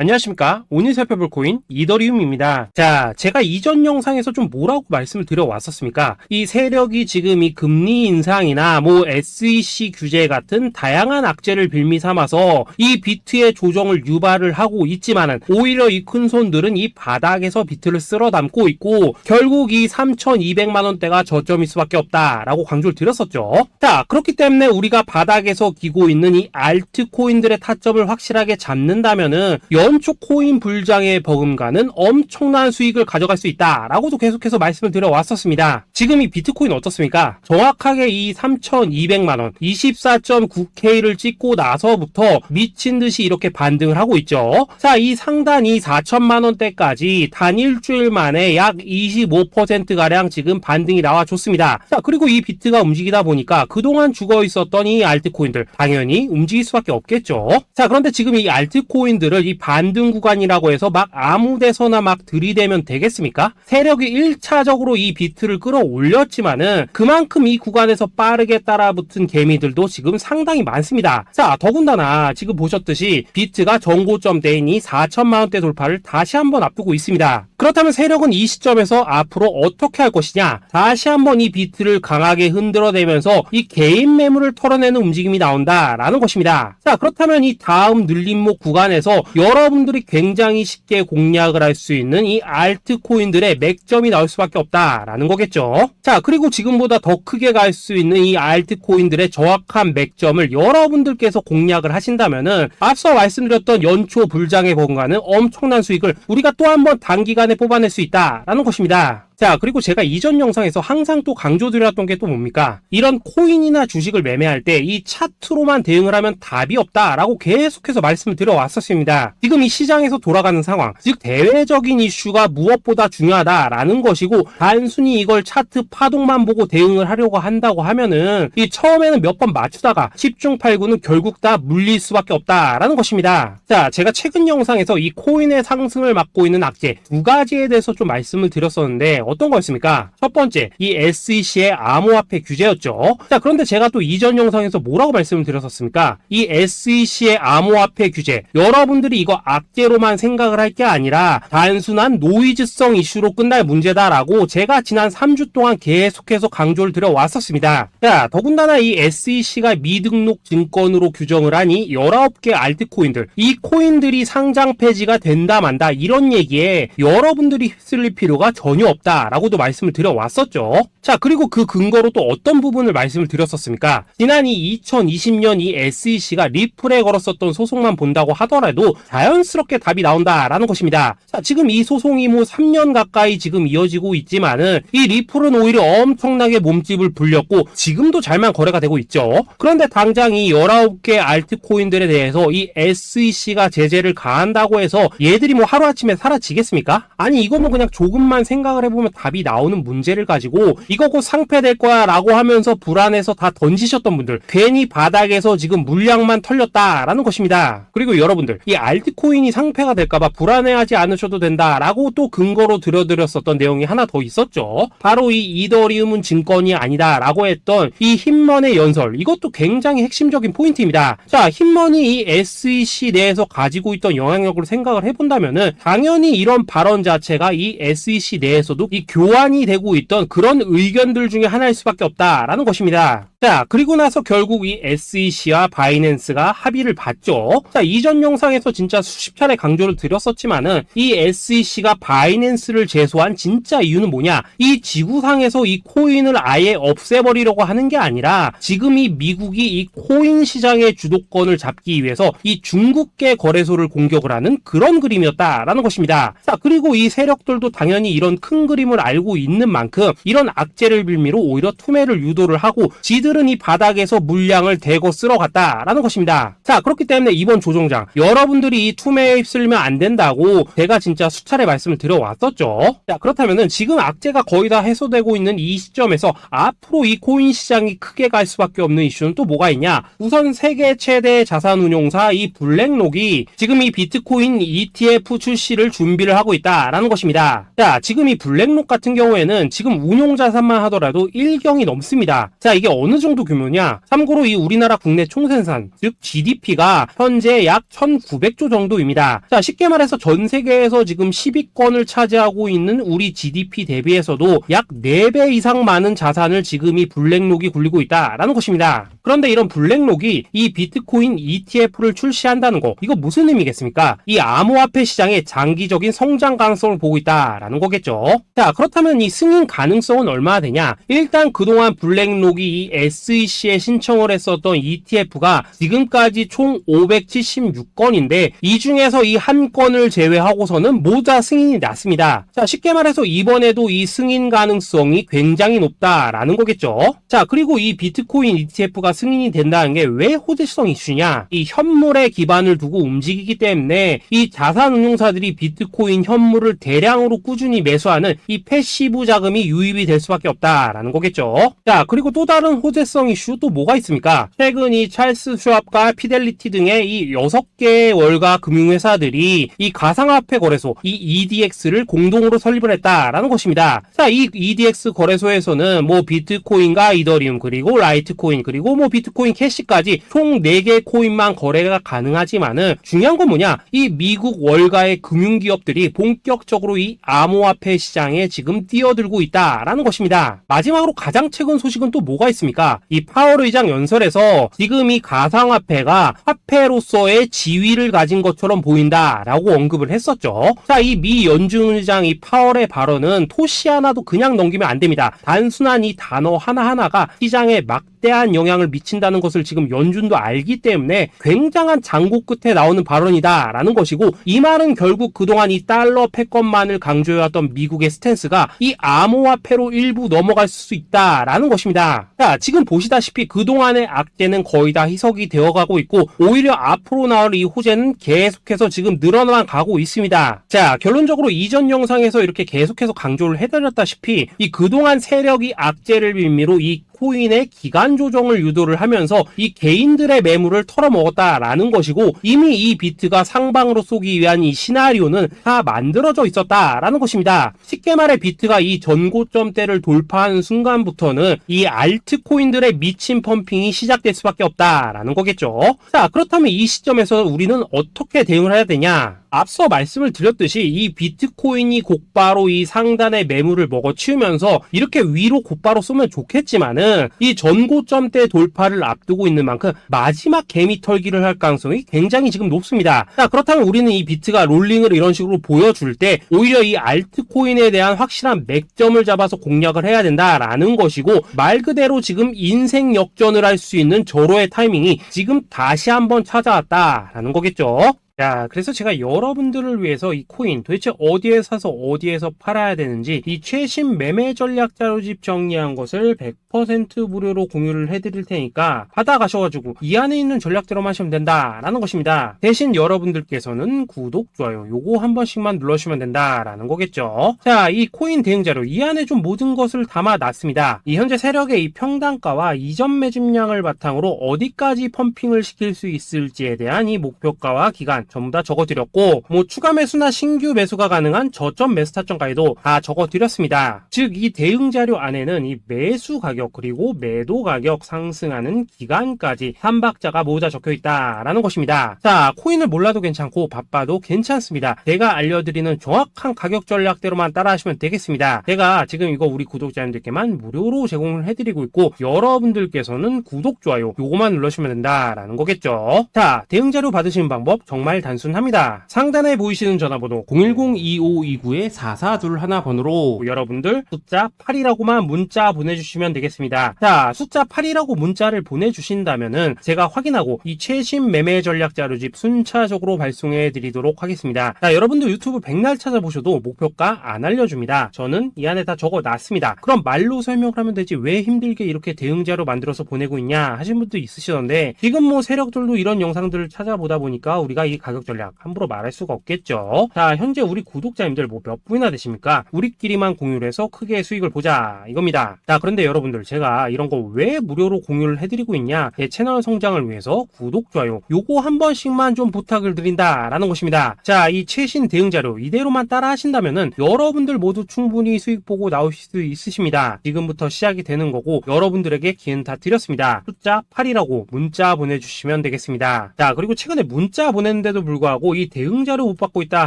안녕하십니까. 오늘 살펴볼 코인 이더리움입니다. 자, 제가 이전 영상에서 좀 뭐라고 말씀을 드려왔었습니까? 이 세력이 지금 이 금리 인상이나 SEC 규제 같은 다양한 악재를 빌미 삼아서 이 비트의 조정을 유발을 하고 있지만은 오히려 이 큰손들은 이 바닥에서 비트를 쓸어 담고 있고 결국 이 3,200만 원대가 저점일 수밖에 없다라고 강조를 드렸었죠. 자, 그렇기 때문에 우리가 바닥에서 기고 있는 이 알트코인들의 타점을 확실하게 잡는다면은 연초 코인 불장의 버금가는 엄청난 수익을 가져갈 수 있다라고도 계속해서 말씀을 드려왔었습니다. 지금 이 비트코인 어떻습니까? 정확하게 이 3,200만원 24.9K를 찍고 나서부터 미친듯이 이렇게 반등을 하고 있죠. 자, 이 상단이 4천만원대까지 단 일주일 만에 약 25%가량 지금 반등이 나와줬습니다. 자, 그리고 이 비트가 움직이다 보니까 그동안 죽어 있었던 이 알트코인들 당연히 움직일 수밖에 없겠죠. 자, 그런데 지금 이 알트코인들을 이 반등 구간이라고 해서 막 아무 데서나 막 들이대면 되겠습니까? 세력이 1차적으로 이 비트를 끌어올렸지만은 그만큼 이 구간에서 빠르게 따라붙은 개미들도 지금 상당히 많습니다. 자, 더군다나 지금 보셨듯이 비트가 정고점대인 이 4천만원대 돌파를 다시 한번 앞두고 있습니다. 그렇다면 세력은 이 시점에서 앞으로 어떻게 할 것이냐? 다시 한번 이 비트를 강하게 흔들어내면서 이 개인 매물을 털어내는 움직임이 나온다라는 것입니다. 자, 그렇다면 이 다음 늘림목 구간에서 여러분들이 굉장히 쉽게 공략을 할 수 있는 이 알트코인들의 맥점이 나올 수밖에 없다라는 거겠죠. 자, 그리고 지금보다 더 크게 갈 수 있는 이 알트코인들의 정확한 맥점을 여러분들께서 공략을 하신다면은 앞서 말씀드렸던 연초 불장의 버금가는 엄청난 수익을 우리가 또 한 번 단기간에 뽑아낼 수 있다라는 것입니다. 자, 그리고 제가 이전 영상에서 항상 또 강조드렸던 게 또 뭡니까? 이런 코인이나 주식을 매매할 때 이 차트로만 대응을 하면 답이 없다라고 계속해서 말씀을 드려왔었습니다. 지금 이 시장에서 돌아가는 상황, 즉 대외적인 이슈가 무엇보다 중요하다라는 것이고 단순히 이걸 차트 파동만 보고 대응을 하려고 한다고 하면은 이 처음에는 몇 번 맞추다가 10중 8구는 결국 다 물릴 수밖에 없다라는 것입니다. 자, 제가 최근 영상에서 이 코인의 상승을 막고 있는 악재 두 가지에 대해서 좀 말씀을 드렸었는데 어떤 거였습니까? 첫 번째, 이 SEC의 암호화폐 규제였죠. 자, 그런데 제가 또 이전 영상에서 뭐라고 말씀을 드렸었습니까? 이 SEC의 암호화폐 규제, 여러분들이 이거 악재로만 생각을 할 게 아니라 단순한 노이즈성 이슈로 끝날 문제다라고 제가 지난 3주 동안 계속해서 강조를 드려왔었습니다. 자, 더군다나 이 SEC가 미등록 증권으로 규정을 하니 19개 알트코인들, 이 코인들이 상장 폐지가 된다 만다 이런 얘기에 여러분들이 휩쓸릴 필요가 전혀 없다 라고도 말씀을 드려왔었죠. 자, 그리고 그 근거로 또 어떤 부분을 말씀을 드렸었습니까? 지난 이 2020년 이 SEC가 리플에 걸었었던 소송만 본다고 하더라도 자연스럽게 답이 나온다라는 것입니다. 자, 지금 이 소송이 3년 가까이 지금 이어지고 있지만은 이 리플은 오히려 엄청나게 몸집을 불렸고 지금도 잘만 거래가 되고 있죠. 그런데 당장 이 19개 알트코인들에 대해서 이 SEC가 제재를 가한다고 해서 얘들이 하루아침에 사라지겠습니까? 아니, 이거 그냥 조금만 생각을 해보면 답이 나오는 문제를 가지고 이거 곧 상폐될 거야 라고 하면서 불안해서 다 던지셨던 분들, 괜히 바닥에서 지금 물량만 털렸다라는 것입니다. 그리고 여러분들, 이 알트코인이 상폐가 될까봐 불안해하지 않으셔도 된다라고 또 근거로 들어드렸었던 내용이 하나 더 있었죠. 바로 이 이더리움은 증권이 아니다 라고 했던 이 흰머니의 연설, 이것도 굉장히 핵심적인 포인트입니다. 자, 흰머니 이 SEC 내에서 가지고 있던 영향력을 생각을 해본다면은 당연히 이런 발언 자체가 이 SEC 내에서도 이 교환이 되고 있던 그런 의견들 중에 하나일 수밖에 없다라는 것입니다. 자, 그리고 나서 결국 이 SEC와 바이낸스가 합의를 봤죠. 자, 이전 영상에서 진짜 수십 차례 강조를 드렸었지만은 이 SEC가 바이낸스를 제소한 진짜 이유는 뭐냐? 이 지구상에서 이 코인을 아예 없애버리려고 하는 게 아니라 지금 이 미국이 이 코인 시장의 주도권을 잡기 위해서 이 중국계 거래소를 공격을 하는 그런 그림이었다라는 것입니다. 자, 그리고 이 세력들도 당연히 이런 큰 그림을 알고 있는 만큼 이런 악재를 빌미로 오히려 투매를 유도를 하고 지들은 이 바닥에서 물량을 대거 쓸어갔다라는 것입니다. 자, 그렇기 때문에 이번 조정장 여러분들이 이 투매에 휩쓸리면 안 된다고 제가 진짜 수차례 말씀을 드려왔었죠. 자, 그렇다면은 지금 악재가 거의 다 해소되고 있는 이 시점에서 앞으로 이 코인 시장이 크게 갈 수밖에 없는 이슈는 또 뭐가 있냐? 우선 세계 최대 자산운용사 이 블랙록이 지금 이 비트코인 ETF 출시를 준비를 하고 있다라는 것입니다. 자, 지금 이 블랙록 블랙록 같은 경우에는 지금 운용 자산만 하더라도 1경이 넘습니다. 자, 이게 어느 정도 규모냐? 참고로 이 우리나라 국내 총생산, 즉 GDP가 현재 약 1900조 정도입니다. 자, 쉽게 말해서 전 세계에서 지금 10위권을 차지하고 있는 우리 GDP 대비해서도 약 4배 이상 많은 자산을 지금 이 블랙록이 굴리고 있다라는 것입니다. 그런데 이런 블랙록이 이 비트코인 ETF를 출시한다는 거, 이거 무슨 의미겠습니까? 이 암호화폐 시장의 장기적인 성장 가능성을 보고 있다라는 거겠죠. 자, 그렇다면 이 승인 가능성은 얼마나 되냐? 일단 그동안 블랙록이 이 SEC에 신청을 했었던 ETF가 지금까지 총 576건인데 이 중에서 이 한 건을 제외하고서는 모두 다 승인이 났습니다. 자, 쉽게 말해서 이번에도 이 승인 가능성이 굉장히 높다라는 거겠죠. 자, 그리고 이 비트코인 ETF가 승인이 된다는 게 왜 호재성 이슈냐? 이 현물에 기반을 두고 움직이기 때문에 이 자산운용사들이 비트코인 현물을 대량으로 꾸준히 매수하는 이 패시브 자금이 유입이 될 수밖에 없다라는 거겠죠. 자, 그리고 또 다른 호재성 이슈 또 뭐가 있습니까? 최근 이 찰스 슈왑과 피델리티 등의 이 6개의 월가 금융회사들이 이 가상화폐 거래소 이 EDX를 공동으로 설립을 했다라는 것입니다. 자, 이 EDX 거래소에서는 뭐 비트코인과 이더리움 그리고 라이트코인 그리고 뭐 비트코인 캐시까지 총 4개의 코인만 거래가 가능하지만은 중요한 건 뭐냐? 이 미국 월가의 금융기업들이 본격적으로 이 암호화폐 시장에 지금 뛰어들고 있다라는 것입니다. 마지막으로 가장 최근 소식은 또 뭐가 있습니까? 이 파월 의장 연설에서 지금 이 가상화폐가 화폐로서의 지위를 가진 것처럼 보인다라고 언급을 했었죠. 자, 이 미 연준 의장 이 파월의 발언은 토시 하나도 그냥 넘기면 안 됩니다. 단순한 이 단어 하나하나가 시장에 막대한 영향을 미친다는 것을 지금 연준도 알기 때문에 굉장한 장고 끝에 나오는 발언이다라는 것이고, 이 말은 결국 그동안 이 달러 패권만을 강조해왔던 미국의 스탠스가 이 암호화폐로 일부 넘어갈 수 있다라는 것입니다. 자, 지금 보시다시피 그동안의 악재는 거의 다 희석이 되어가고 있고 오히려 앞으로 나올 이 호재는 계속해서 지금 늘어나만 가고 있습니다. 자, 결론적으로 이전 영상에서 이렇게 계속해서 강조를 해드렸다시피 이 그동안 세력이 악재를 빌미로 이 코인의 기간 조정을 유도를 하면서 이 개인들의 매물을 털어먹었다라는 것이고, 이미 이 비트가 상방으로 쏘기 위한 이 시나리오는 다 만들어져 있었다라는 것입니다. 쉽게 말해 비트가 이 전고점대를 돌파하는 순간부터는 이 알트코인들의 미친 펌핑이 시작될 수밖에 없다라는 거겠죠. 자, 그렇다면 이 시점에서 우리는 어떻게 대응을 해야 되냐? 앞서 말씀을 드렸듯이 이 비트코인이 곧바로 이 상단의 매물을 먹어치우면서 이렇게 위로 곧바로 쏘면 좋겠지만은 이 전고점대 돌파를 앞두고 있는 만큼 마지막 개미 털기를 할 가능성이 굉장히 지금 높습니다. 자, 그렇다면 우리는 이 비트가 롤링을 이런 식으로 보여줄 때 오히려 이 알트코인에 대한 확실한 맥점을 잡아서 공략을 해야 된다라는 것이고, 말 그대로 지금 인생 역전을 할 수 있는 절호의 타이밍이 지금 다시 한번 찾아왔다라는 거겠죠. 자, 그래서 제가 여러분들을 위해서 이 코인 도대체 어디에 사서 어디에서 팔아야 되는지 이 최신 매매 전략 자료집 정리한 것을 100% 무료로 공유를 해드릴 테니까 받아가셔가지고 이 안에 있는 전략대로만 하시면 된다라는 것입니다. 대신 여러분들께서는 구독, 좋아요 요거 한 번씩만 눌러주시면 된다라는 거겠죠. 자, 이 코인 대응 자료 이 안에 좀 모든 것을 담아놨습니다. 이 현재 세력의 이 평단가와 이전 매집량을 바탕으로 어디까지 펌핑을 시킬 수 있을지에 대한 이 목표가와 기간 전부 다 적어드렸고, 뭐 추가 매수나 신규 매수가 가능한 저점 매수 타점까지도 다 적어드렸습니다. 즉 이 대응 자료 안에는 이 매수 가격 그리고 매도 가격 상승하는 기간까지 3박자가 모두 다 적혀있다라는 것입니다. 자, 코인을 몰라도 괜찮고 바빠도 괜찮습니다. 제가 알려드리는 정확한 가격 전략대로만 따라하시면 되겠습니다. 제가 지금 이거 우리 구독자님들께만 무료로 제공을 해드리고 있고, 여러분들께서는 구독, 좋아요 요거만 눌러주시면 된다라는 거겠죠. 자, 대응 자료 받으시는 방법 정말 단순합니다. 상단에 보이시는 전화번호 010-2529-4421 번호로 여러분들 숫자 8이라고만 문자 보내주시면 되겠습니다. 자, 숫자 8이라고 문자를 보내주신다면은 제가 확인하고 이 최신 매매 전략 자료집 순차적으로 발송해 드리도록 하겠습니다. 자, 여러분들 유튜브 백날 찾아보셔도 목표가 안 알려줍니다. 저는 이 안에 다 적어놨습니다. 그럼 말로 설명을 하면 되지 왜 힘들게 이렇게 대응 자료 만들어서 보내고 있냐 하신 분도 있으시던데, 지금 뭐 세력들도 이런 영상들을 찾아보다 보니까 우리가 이 가격 전략 함부로 말할 수가 없겠죠. 자, 현재 우리 구독자님들 뭐 몇 분이나 되십니까? 우리끼리만 공유를 해서 크게 수익을 보자 이겁니다. 자, 그런데 여러분들 제가 이런 거 왜 무료로 공유를 해드리고 있냐? 제 채널 성장을 위해서 구독, 좋아요 요거 한 번씩만 좀 부탁을 드린다라는 것입니다. 자, 이 최신 대응 자료 이대로만 따라 하신다면은 여러분들 모두 충분히 수익 보고 나오실 수 있으십니다. 지금부터 시작이 되는 거고 여러분들에게 기회는 다 드렸습니다. 숫자 8이라고 문자 보내주시면 되겠습니다. 자, 그리고 최근에 문자 보냈는데도 불구하고 이 대응 자료 못 받고 있다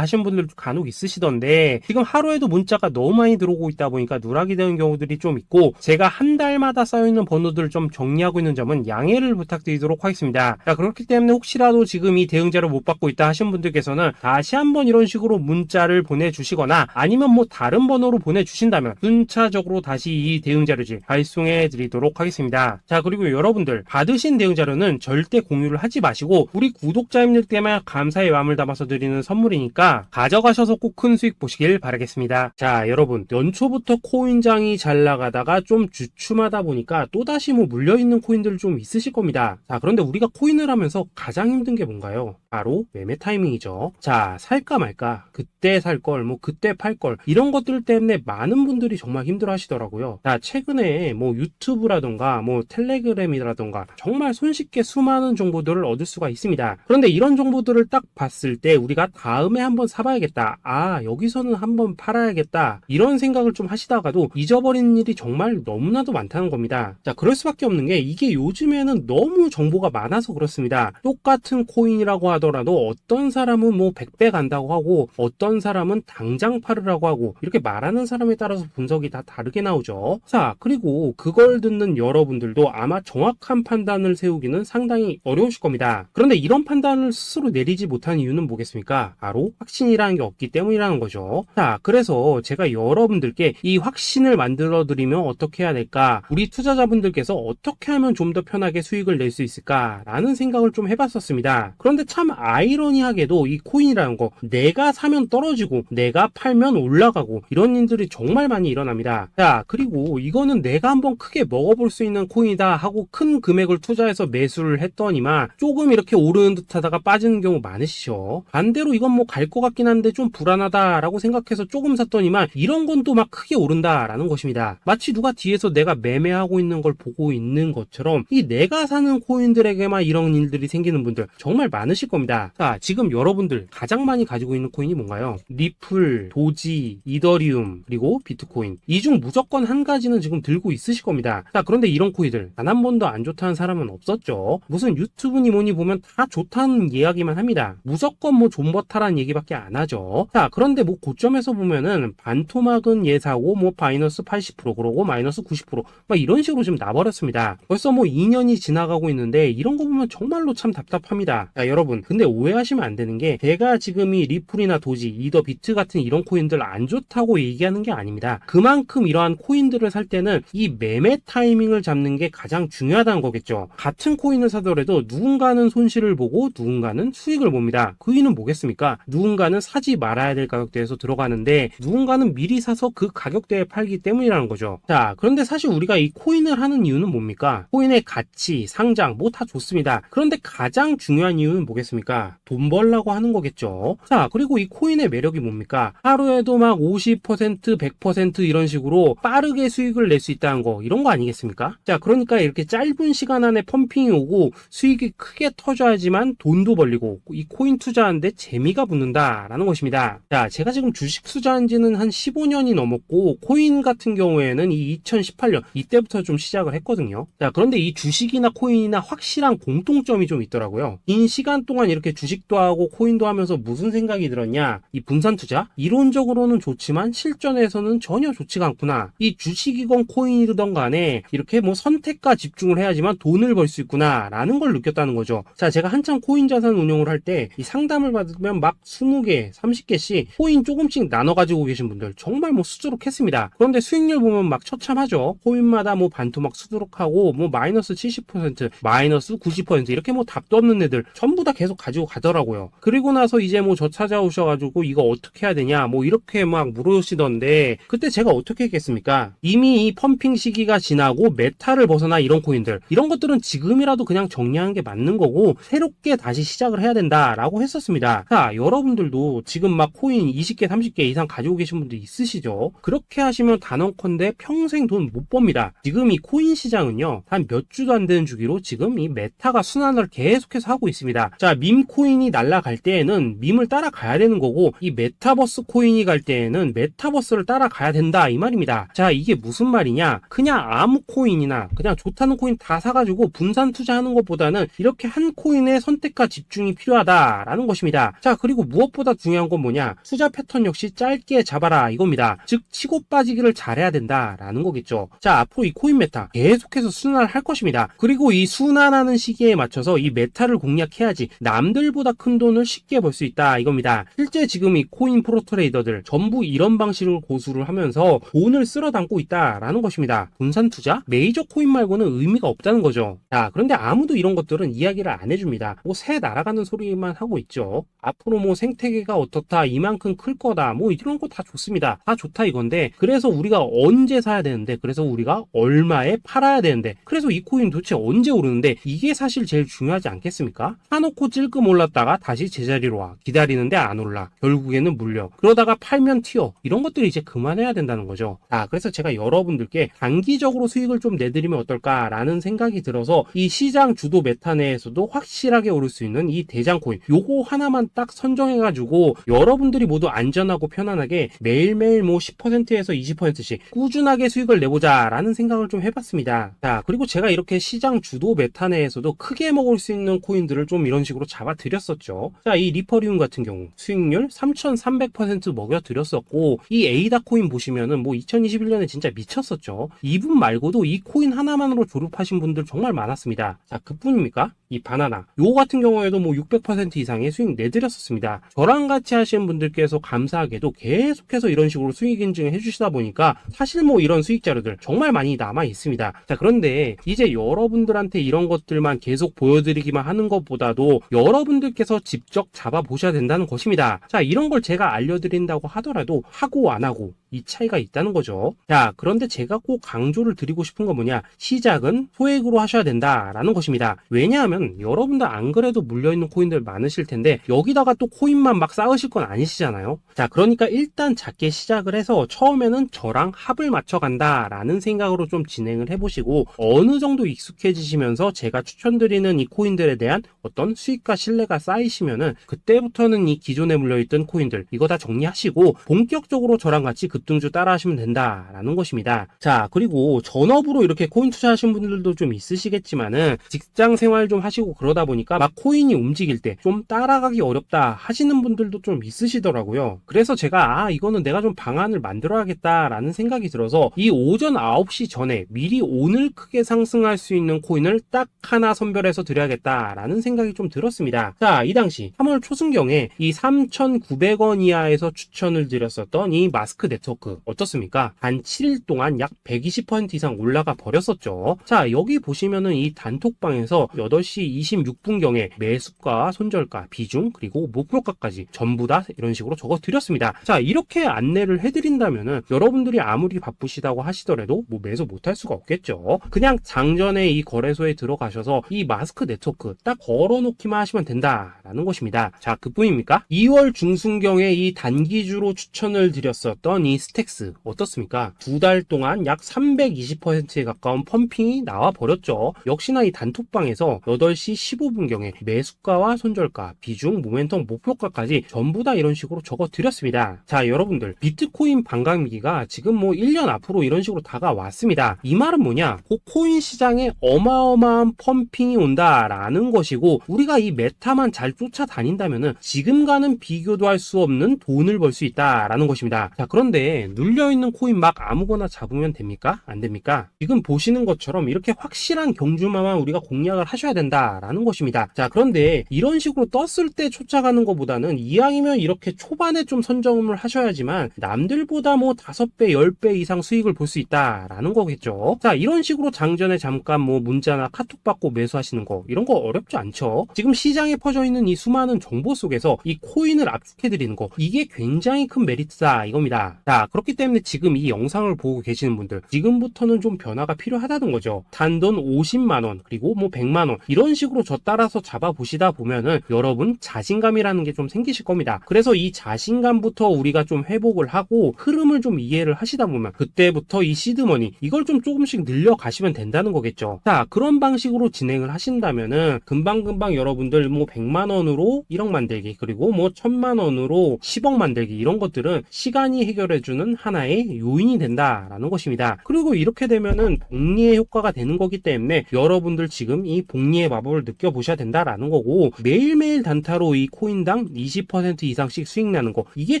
하신 분들도 간혹 있으시던데 지금 하루에도 문자가 너무 많이 들어오고 있다 보니까 누락이 되는 경우들이 좀 있고 제가 한 달마다 쌓여있는 번호들을 좀 정리하고 있는 점은 양해를 부탁드리도록 하겠습니다. 자, 그렇기 때문에 혹시라도 지금 이 대응 자료 못 받고 있다 하신 분들께서는 다시 한번 이런 식으로 문자를 보내주시거나 아니면 뭐 다른 번호로 보내주신다면 순차적으로 다시 이 대응 자료지 발송해 드리도록 하겠습니다. 자, 그리고 여러분들 받으신 대응 자료는 절대 공유를 하지 마시고 우리 구독자님들 때문에 감사의 마음을 담아서 드리는 선물이니까 가져가셔서 꼭 큰 수익 보시길 바라겠습니다. 자, 여러분 연초부터 코인장이 잘 나가다가 좀 주춤하다 보니까 또다시 뭐 물려있는 코인들 좀 있으실 겁니다. 자, 그런데 우리가 코인을 하면서 가장 힘든 게 뭔가요? 바로 매매 타이밍이죠. 자, 살까 말까, 그때 살 걸, 뭐 그때 팔 걸, 이런 것들 때문에 많은 분들이 정말 힘들어 하시더라고요. 자, 최근에 뭐 유튜브라던가 뭐 텔레그램이라던가 정말 손쉽게 수많은 정보들을 얻을 수가 있습니다. 그런데 이런 정보들을 딱 봤을 때 우리가 다음에 한번 사봐야겠다, 아 여기서는 한번 팔아야겠다, 이런 생각을 좀 하시다가도 잊어버리는 일이 정말 너무나도 많다는 겁니다. 자, 그럴 수밖에 없는 게 이게 요즘에는 너무 정보가 많아서 그렇습니다. 똑같은 코인이라고 하더라도 어떤 사람은 뭐 100배 간다고 하고 어떤 사람은 당장 팔으라고 하고 이렇게 말하는 사람에 따라서 분석이 다 다르게 나오죠. 자, 그리고 그걸 듣는 여러분들도 아마 정확한 판단을 세우기는 상당히 어려우실 겁니다. 그런데 이런 판단을 스스로 내리지 못한 이유는 뭐겠습니까? 바로 확신이라는 게 없기 때문이라는 거죠. 자, 그래서 제가 여러분들께 이 확신을 만들어 드리면 어떻게 해야 될까? 우리 투자자분들께서 어떻게 하면 좀 더 편하게 수익을 낼 수 있을까? 라는 생각을 좀 해봤었습니다. 그런데 참 아이러니하게도 이 코인이라는 거 내가 사면 떨어지고 내가 팔면 올라가고 이런 일들이 정말 많이 일어납니다. 자, 그리고 이거는 내가 한번 크게 먹어볼 수 있는 코인이다 하고 큰 금액을 투자해서 매수를 했더니만 조금 이렇게 오르는 듯 하다가 빠지는 경우 많으시죠. 반대로 이건 뭐 갈 것 같긴 한데 좀 불안하다 라고 생각해서 조금 샀더니만 이런 건 또 막 크게 오른다 라는 것입니다. 마치 누가 뒤에서 내가 매매하고 있는 걸 보고 있는 것처럼 이 내가 사는 코인들에게만 이런 일들이 생기는 분들 정말 많으실 겁니다. 자, 지금 여러분들 가장 많이 가지고 있는 코인이 뭔가요? 리플, 도지, 이더리움, 그리고 비트코인. 이 중 무조건 한 가지는 지금 들고 있으실 겁니다. 자, 그런데 이런 코인들 단 한 번도 안 좋다는 사람은 없었죠. 무슨 유튜브니 뭐니 보면 다 좋다는 이야기만 합니다. 무조건 뭐 존버타라는 얘기밖에 안 하죠. 자, 그런데 뭐 고점에서 보면은 반토막은 예사고 뭐 마이너스 80% 그러고 마이너스 90% 막 이런 식으로 지금 나버렸습니다. 벌써 뭐 2년이 지나가고 있는데 이런 거 보면 정말로 참 답답합니다. 자, 여러분 근데 오해하시면 안 되는 게 제가 지금 이 리플이나 도지, 이더, 비트 같은 이런 코인들 안 좋다고 얘기하는 게 아닙니다. 그만큼 이러한 코인들을 살 때는 이 매매 타이밍을 잡는 게 가장 중요하다는 거겠죠. 같은 코인을 사더라도 누군가는 손실을 보고 누군가는 수익을 봅니다. 그 이유는 뭐겠습니까? 누군가는 사지 말아야 될 가격대에서 들어가는데 누군가는 미리 사서 그 가격대에 팔기 때문이라는 거죠. 자, 그런데 사실 우리가 이 코인을 하는 이유는 뭡니까? 코인의 가치, 상장 뭐 다 좋습니다. 그런데 가장 중요한 이유는 뭐겠습니까? 돈 벌라고 하는 거겠죠. 자, 그리고 이 코인의 매력이 뭡니까? 하루에도 막 50%, 100% 이런 식으로 빠르게 수익을 낼 수 있다는 거, 이런 거 아니겠습니까? 자, 그러니까 이렇게 짧은 시간 안에 펌핑이 오고 수익이 크게 터져야지만 돈도 벌리고 이 코인 투자하는데 재미가 붙는다라는 것입니다. 자, 제가 지금 주식 투자한 지는 한 15년이 넘었고 코인 같은 경우에는 이 2018년 이때부터 좀 시작을 했거든요. 자, 그런데 이 주식이나 코인이나 확실한 공통점이 좀 있더라고요. 긴 시간 동안 이렇게 주식도 하고 코인도 하면서 무슨 생각이 들었냐? 이 분산 투자? 이론적으로는 좋지만 실전에서는 전혀 좋지가 않구나. 이 주식이건 코인이든 간에 이렇게 뭐 선택과 집중을 해야지만 돈을 벌 수 있구나 라는 걸 느꼈다는 거죠. 자, 제가 한참 코인 자산 운용을 할 때 이 상담을 받으면 막 20개, 30개씩 코인 조금씩 나눠 가지고 계신 분들 정말 뭐 수두룩했습니다. 그런데 수익률 보면 막 처참하죠. 코인마다 뭐 반토막 수두룩하고 뭐 마이너스 70%, 마이너스 90% 이렇게 뭐 답도 없는 애들 전부 다 계속 가지고 가더라고요. 그리고 나서 이제 뭐 저 찾아오셔가지고 이거 어떻게 해야 되냐 뭐 이렇게 막 물으시던데 그때 제가 어떻게 했겠습니까? 이미 이 펌핑 시기가 지나고 메타를 벗어나 이런 코인들 이런 것들은 지금이라도 그냥 정리하는 게 맞는 거고 새롭게 다시 시작을 해야 된다. 된다라고 했었습니다. 자, 여러분들도 지금 막 코인 20개, 30개 이상 가지고 계신 분들 있으시죠? 그렇게 하시면 단언컨대 평생 돈 못 법니다. 지금 이 코인 시장은요, 한 몇 주도 안 되는 주기로 지금 이 메타가 순환을 계속해서 하고 있습니다. 자, 밈 코인이 날아갈 때에는 밈을 따라가야 되는 거고, 이 메타버스 코인이 갈 때에는 메타버스를 따라가야 된다 이 말입니다. 자, 이게 무슨 말이냐? 그냥 아무 코인이나 그냥 좋다는 코인 다 사가지고 분산 투자하는 것보다는 이렇게 한 코인에 선택과 집중이 필요하다라는 것입니다. 자, 그리고 무엇보다 중요한 건 뭐냐? 투자 패턴 역시 짧게 잡아라 이겁니다. 즉 치고 빠지기를 잘해야 된다라는 거겠죠. 자, 앞으로 이 코인 메타 계속해서 순환을 할 것입니다. 그리고 이 순환하는 시기에 맞춰서 이 메타를 공략해야지 남들보다 큰 돈을 쉽게 벌 수 있다 이겁니다. 실제 지금 이 코인 프로 트레이더들 전부 이런 방식을 고수를 하면서 돈을 쓸어 담고 있다라는 것입니다. 분산 투자? 메이저 코인 말고는 의미가 없다는 거죠. 자, 그런데 아무도 이런 것들은 이야기를 안 해줍니다. 뭐 새 날아가는 소리만 하고 있죠. 앞으로 뭐 생태계가 어떻다, 이만큼 클 거다, 뭐 이런 거 다 좋습니다. 다 좋다 이건데, 그래서 우리가 언제 사야 되는데, 그래서 우리가 얼마에 팔아야 되는데, 그래서 이 코인 도대체 언제 오르는데, 이게 사실 제일 중요하지 않겠습니까? 사놓고 찔끔 올랐다가 다시 제자리로 와. 기다리는데 안 올라. 결국에는 물려. 그러다가 팔면 튀어. 이런 것들이 이제 그만해야 된다는 거죠. 자, 그래서 제가 여러분들께 단기적으로 수익을 좀 내드리면 어떨까라는 생각이 들어서 이 시장 주도 메타 내에서도 확실하게 오를 수 있는 이 대장 코인, 요거 하나만 딱 선정해가지고 여러분들이 모두 안전하고 편안하게 매일매일 뭐 10%에서 20%씩 꾸준하게 수익을 내보자라는 생각을 좀 해봤습니다. 자, 그리고 제가 이렇게 시장 주도 메타 내에서도 크게 먹을 수 있는 코인들을 좀 이런 식으로 잡아드렸었죠. 자, 이 리퍼리움 같은 경우 수익률 3,300% 먹여드렸었고, 이 에이다 코인 보시면은 뭐 2021년에 진짜 미쳤었죠. 이분 말고도 이 코인 하나만으로 졸업하신 분들 정말 많았습니다. 자, 그뿐입니까? 이 바나나 요 같은 경우에도 뭐 600% 이상의 수익 내드렸었습니다. 저랑 같이 하시는 분들께서 감사하게도 계속해서 이런 식으로 수익 인증을 해주시다 보니까 사실 뭐 이런 수익 자료들 정말 많이 남아 있습니다. 자, 그런데 이제 여러분들한테 이런 것들만 계속 보여드리기만 하는 것보다도 여러분들께서 직접 잡아보셔야 된다는 것입니다. 자, 이런 걸 제가 알려드린다고 하더라도 하고 안 하고 이 차이가 있다는 거죠. 자, 그런데 제가 꼭 강조를 드리고 싶은 건 뭐냐? 시작은 소액으로 하셔야 된다라는 것입니다. 왜냐하면 여러분들 안 그래도 물려있는 코인들 많으실 텐데 여기다가 또 코인만 막 쌓으실 건 아니시잖아요. 자, 그러니까 일단 작게 시작을 해서 처음에는 저랑 합을 맞춰간다라는 생각으로 좀 진행을 해보시고, 어느 정도 익숙해지시면서 제가 추천드리는 이 코인들에 대한 어떤 수익과 신뢰가 쌓이시면은 그때부터는 이 기존에 물려있던 코인들 이거 다 정리하시고 본격적으로 저랑 같이 급등주 따라 하시면 된다라는 것입니다. 자, 그리고 전업으로 이렇게 코인 투자하신 분들도 좀 있으시겠지만은 직장 생활 좀 하시고 그러다 보니까 막 코인이 움직일 때 좀 따라가기 어렵다 하시는 분들도 좀 있으시더라고요. 그래서 제가 이거는 내가 좀 방안을 만들어야겠다라는 생각이 들어서 이 오전 9시 전에 미리 오늘 크게 상승할 수 있는 코인을 딱 하나 선별해서 드려야겠다라는 생각이 좀 들었습니다. 자, 이 당시 3월 초순경에 이 3,900원 이하에서 추천을 드렸었던 이 마스크 네트워크 어떻습니까? 단 7일 동안 약 120% 이상 올라가 버렸었죠. 자, 여기 보시면은 이 단톡방에서 8시 26분경에 매수가, 손절가, 비중, 그리고 목표가까지 전부 다 이런 식으로 적어 드렸습니다. 자, 이렇게 안내를 해드린다면은 여러분들이 아무리 바쁘시다고 하시더라도 뭐 매수 못할 수가 없겠죠. 그냥 장전에 이 거래소에 들어가셔서 이 마스크 네트워크 딱 걸어놓기만 하시면 된다라는 것입니다. 자, 그뿐입니까? 2월 중순경에 이 단기주로 추천을 드렸었던 이 스택스 어떻습니까? 2달 동안 약 320%에 가까운 펌핑이 나와 버렸죠. 역시나 이 단톡방에서 8시 15분경에 매수가와 손절가, 비중, 모멘텀, 목표가까지 전부 다 이런 식으로 적어 드렸습니다. 자, 여러분들 비트코인 반감기가 지금 뭐 1년 앞으로 이런 식으로 다가왔습니다. 이 말은 뭐냐? 코인 시장에 어마어마한 펌핑이 온다라는 것이고, 우리가 이 메타만 잘 쫓아다닌다면은 지금과는 비교도 할 수 없는 돈을 벌 수 있다라는 것입니다. 자, 그런데 눌려있는 코인 막 아무거나 잡으면 됩니까? 안 됩니까? 지금 보시는 것처럼 이렇게 확실한 경주마만 우리가 공략을 하셔야 된다라는 것입니다. 자, 그런데 이런 식으로 떴을 때 쫓아가는 것보다는 이왕이면 이렇게 초반에 좀 선점을 하셔야지만 남들보다 뭐 5배, 10배 이상 수익을 볼 수 있다라는 거겠죠. 자, 이런 식으로 장전에 잠깐 뭐 문자나 카톡 받고 매수하시는 거 이런 거 어렵지 않죠. 지금 시장에 퍼져 있는 이 수많은 정보 속에서 이 코인을 압축해 드리는 거, 이게 굉장히 큰 메리트다 이겁니다. 자, 자, 그렇기 때문에 지금 이 영상을 보고 계시는 분들, 지금부터는 좀 변화가 필요하다는 거죠. 단돈 50만원, 그리고 뭐 100만원, 이런 식으로 저 따라서 잡아보시다 보면은 여러분 자신감이라는 게 좀 생기실 겁니다. 그래서 이 자신감부터 우리가 좀 회복을 하고 흐름을 좀 이해를 하시다 보면 그때부터 이 시드머니, 이걸 좀 조금씩 늘려가시면 된다는 거겠죠. 자, 그런 방식으로 진행을 하신다면은 금방금방 여러분들 뭐 100만원으로 1억 만들기, 그리고 뭐 1000만원으로 10억 만들기, 이런 것들은 시간이 해결해주는 하나의 요인이 된다라는 것입니다. 그리고 이렇게 되면은 복리의 효과가 되는 거기 때문에 여러분들 지금 이 복리의 마법을 느껴보셔야 된다라는 거고, 매일매일 단타로 이 코인당 20% 이상씩 수익 나는 거, 이게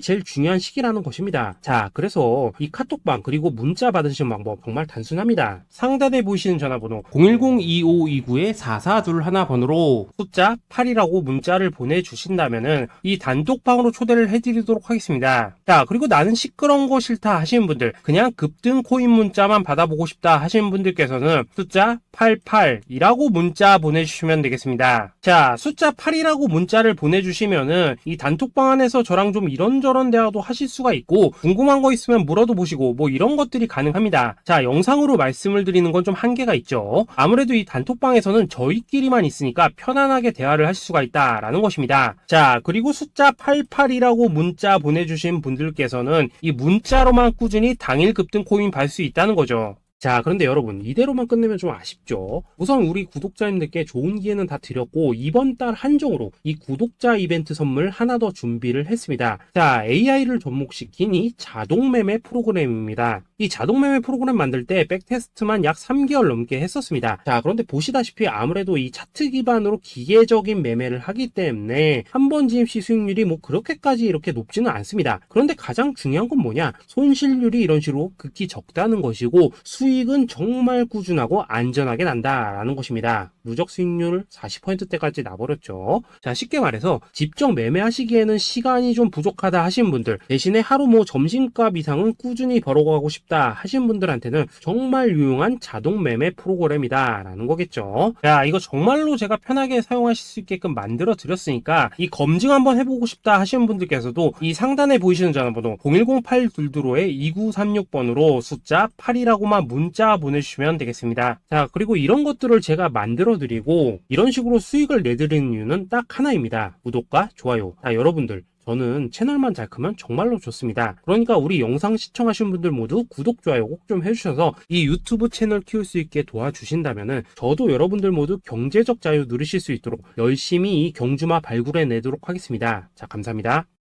제일 중요한 시기라는 것입니다. 자, 그래서 이 카톡방 그리고 문자 받으시는 방법 정말 단순합니다. 상단에 보이시는 전화번호 010-2529-4421번으로 숫자 8이라고 문자를 보내주신다면은 이 단톡방으로 초대를 해드리도록 하겠습니다. 자, 그리고 나는 시끄러운 거 싫다 하시는 분들, 그냥 급등 코인 문자만 받아보고 싶다 하시는 분들께서는 숫자 88이라고 문자 보내주시면 되겠습니다. 자, 숫자 8이라고 문자를 보내주시면은 이 단톡방 안에서 저랑 좀 이런저런 대화도 하실 수가 있고, 궁금한 거 있으면 물어도 보시고 뭐 이런 것들이 가능합니다. 자, 영상으로 말씀을 드리는 건 좀 한계가 있죠. 아무래도 이 단톡방에서는 저희끼리만 있으니까 편안하게 대화를 하실 수가 있다라는 것입니다. 자, 그리고 숫자 88이라고 문자 보내주신 분들께서는 이 문자로만 꾸준히 당일 급등 코인 받을 수 있다는 거죠. 자, 그런데 여러분, 이대로만 끝내면 좀 아쉽죠. 우선 우리 구독자님들께 좋은 기회는 다 드렸고, 이번 달 한정으로 이 구독자 이벤트 선물 하나 더 준비를 했습니다. 자, AI를 접목시킨 이 자동매매 프로그램입니다. 이 자동매매 프로그램 만들 때 백테스트만 약 3개월 넘게 했었습니다. 자, 그런데 보시다시피 아무래도 이 차트 기반으로 기계적인 매매를 하기 때문에 한 번 진입 시 수익률이 뭐 그렇게까지 이렇게 높지는 않습니다. 그런데 가장 중요한 건 뭐냐? 손실률이 이런 식으로 극히 적다는 것이고, 수익은 정말 꾸준하고 안전하게 난다라는 것입니다. 누적 수익률 40%대까지 나버렸죠. 자, 쉽게 말해서 직접 매매하시기에는 시간이 좀 부족하다 하시는 분들, 대신에 하루 뭐 점심값 이상은 꾸준히 벌어가고 싶다 하시는 분들한테는 정말 유용한 자동 매매 프로그램이다 라는 거겠죠. 자, 이거 정말로 제가 편하게 사용하실 수 있게끔 만들어 드렸으니까 이 검증 한번 해보고 싶다 하시는 분들께서도 이 상단에 보이시는 전화번호 010-822-2936번으로 숫자 8이라고만 문자 보내주시면 되겠습니다. 자, 그리고 이런 것들을 제가 만들어 드리고 이런 식으로 수익을 내드리는 이유는 딱 하나입니다. 구독과 좋아요. 자, 여러분들, 저는 채널만 잘 크면 정말로 좋습니다. 그러니까 우리 영상 시청하신 분들 모두 구독, 좋아요 꼭 좀 해주셔서 이 유튜브 채널 키울 수 있게 도와주신다면은 저도 여러분들 모두 경제적 자유 누리실 수 있도록 열심히 이 경주마 발굴해 내도록 하겠습니다. 자, 감사합니다.